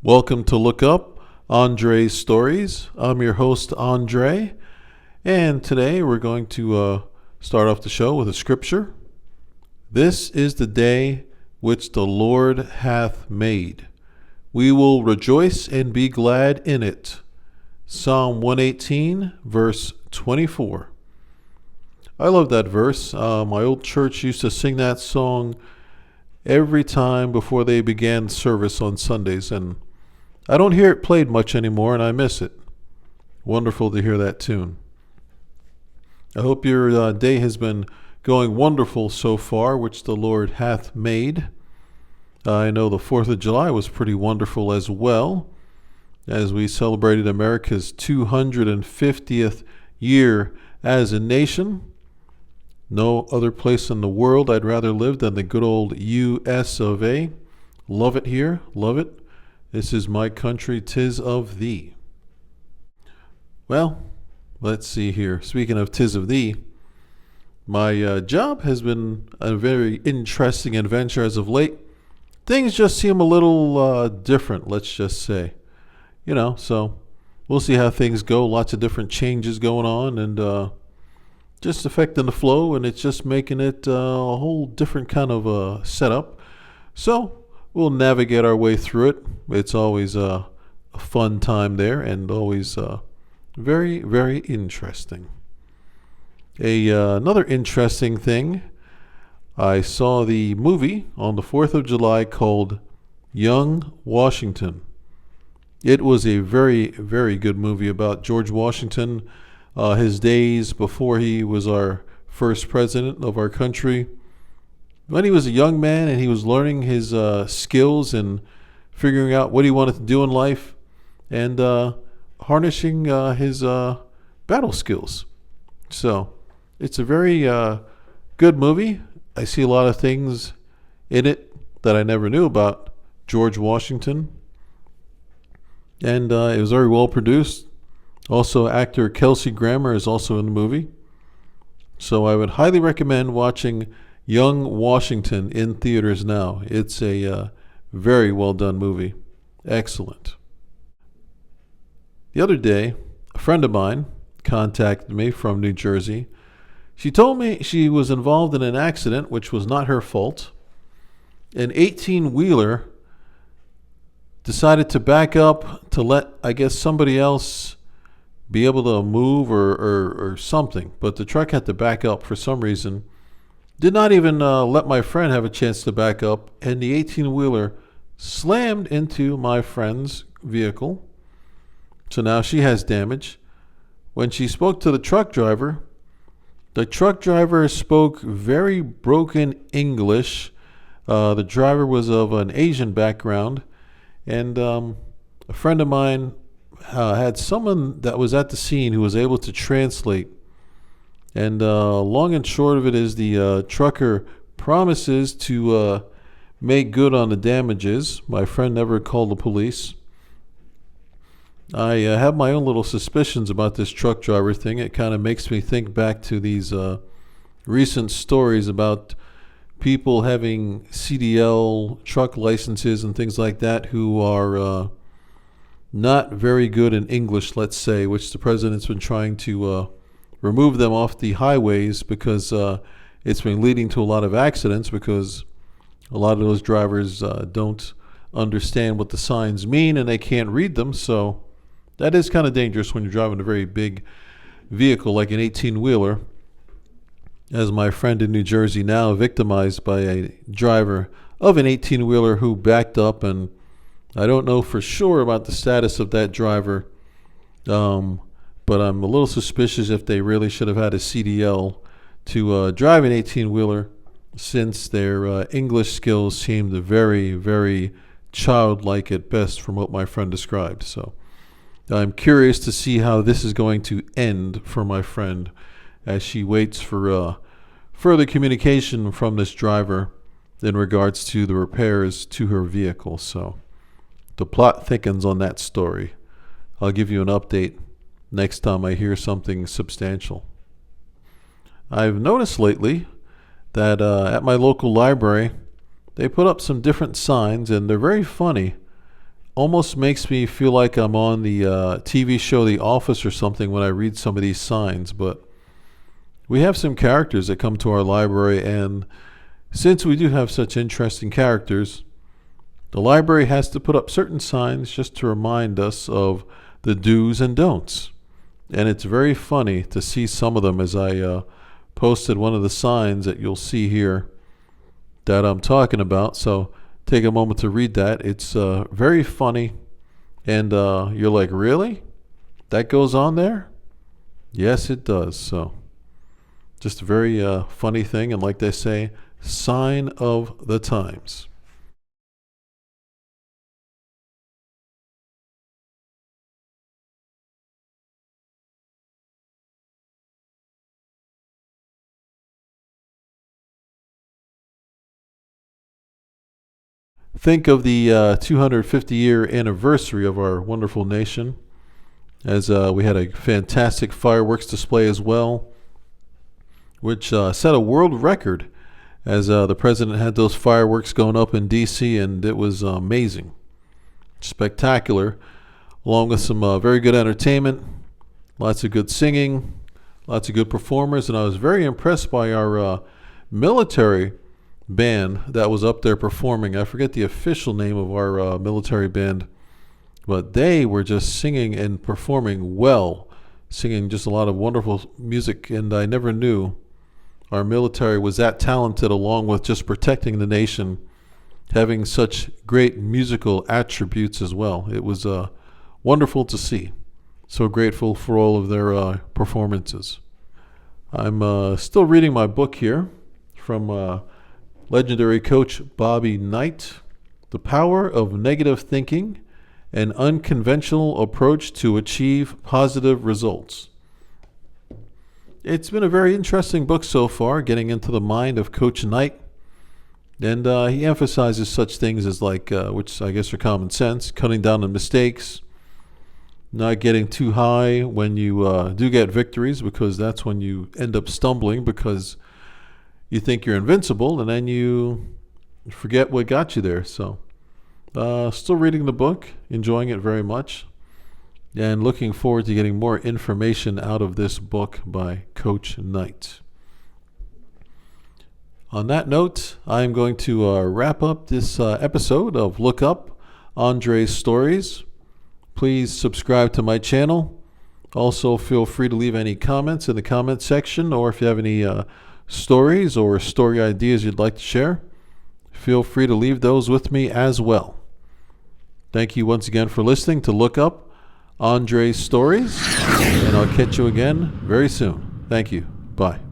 Welcome to Look Up, Andre's Stories. I'm your host, Andre, and today we're going to start off the show with a scripture. This is the day which the Lord hath made. We will rejoice and be glad in it. Psalm 118, verse 24. I love that verse. My old church used to sing that song every time before they began service on Sundays, and I don't hear it played much anymore, and I miss it. Wonderful to hear that tune. I hope your day has been going wonderful so far, which the Lord hath made. I know the 4th of July was pretty wonderful as well, as we celebrated America's 250th year as a nation. No other place in the world I'd rather live than the good old U.S. of A. Love it here, love it. This is my country, 'tis of thee. Well, let's see here. Speaking of 'tis of thee, my job has been a very interesting adventure as of late. Things just seem a little different, let's just say. So we'll see how things go. Lots of different changes going on and just affecting the flow, and it's just making it a whole different kind of setup. So we'll navigate our way through it. It's always a fun time there, and always very, very interesting. Another interesting thing, I saw the movie on the 4th of July called Young Washington. It was a very, very good movie about George Washington, his days before he was our first president of our country. When he was a young man and he was learning his skills and figuring out what he wanted to do in life, and harnessing his battle skills. So it's a very good movie. I see a lot of things in it that I never knew about George Washington. And it was very well produced. Also, actor Kelsey Grammer is also in the movie. So I would highly recommend watching Young Washington in theaters now. It's a very well done movie. Excellent. The other day, a friend of mine contacted me from New Jersey. She told me she was involved in an accident which was not her fault. An 18-wheeler decided to back up to let, I guess, somebody else be able to move or something. But the truck had to back up for some reason. Did not even let my friend have a chance to back up, and the 18-wheeler slammed into my friend's vehicle. So now she has damage. When she spoke to the truck driver spoke very broken English. The driver was of an Asian background, and a friend of mine had someone that was at the scene who was able to translate. And long and short of it is the trucker promises to make good on the damages. My friend never called the police. I have my own little suspicions about this truck driver thing. It kind of makes me think back to these recent stories about people having CDL truck licenses and things like that who are not very good in English, let's say, which the president's been trying to remove them off the highways because it's been leading to a lot of accidents because a lot of those drivers don't understand what the signs mean and they can't read them. So that is kind of dangerous when you're driving a very big vehicle like an 18-wheeler. As my friend in New Jersey now, victimized by a driver of an 18-wheeler who backed up, and I don't know for sure about the status of that driver, but I'm a little suspicious if they really should have had a CDL to drive an 18-wheeler, since their English skills seemed very, very childlike at best from what my friend described. So I'm curious to see how this is going to end for my friend as she waits for further communication from this driver in regards to the repairs to her vehicle. So the plot thickens on that story. I'll give you an update next time I hear something substantial. I've noticed lately that at my local library, they put up some different signs, and they're very funny. almost makes me feel like I'm on the TV show The Office or something when I read some of these signs. But we have some characters that come to our library, and since we do have such interesting characters, the library has to put up certain signs just to remind us of the do's and don'ts. And it's very funny to see some of them, as I posted one of the signs that you'll see here that I'm talking about. So take a moment to read that. It's very funny. And you're like, really? That goes on there? Yes, it does. So just a very funny thing. And like they say, sign of the times. Think of the 250-year anniversary of our wonderful nation, as we had a fantastic fireworks display as well, which set a world record, as the president had those fireworks going up in D.C., and it was amazing, spectacular, along with some very good entertainment, lots of good singing, lots of good performers, and I was very impressed by our military band that was up there performing. I forget the official name of our military band, but they were just singing and performing well, singing just a lot of wonderful music, and I never knew our military was that talented, along with just protecting the nation, having such great musical attributes as well. It was wonderful to see. So grateful for all of their performances. I'm still reading my book here from legendary coach Bobby Knight, The Power of Negative Thinking, an Unconventional Approach to Achieve Positive Results. It's been a very interesting book so far, getting into the mind of Coach Knight. And he emphasizes such things as which I guess are common sense, cutting down on mistakes, not getting too high when you do get victories, because that's when you end up stumbling, because you think you're invincible, and then you forget what got you there. So, still reading the book, enjoying it very much, and looking forward to getting more information out of this book by Coach Knight. On that note, I'm going to wrap up this episode of Look Up, Andre's Stories. Please subscribe to my channel. Also, feel free to leave any comments in the comment section, or if you have any stories or story ideas you'd like to share, feel free to leave those with me as well. Thank you once again for listening to Look Up, Andre's Stories, and I'll catch you again very soon. Thank you. Bye.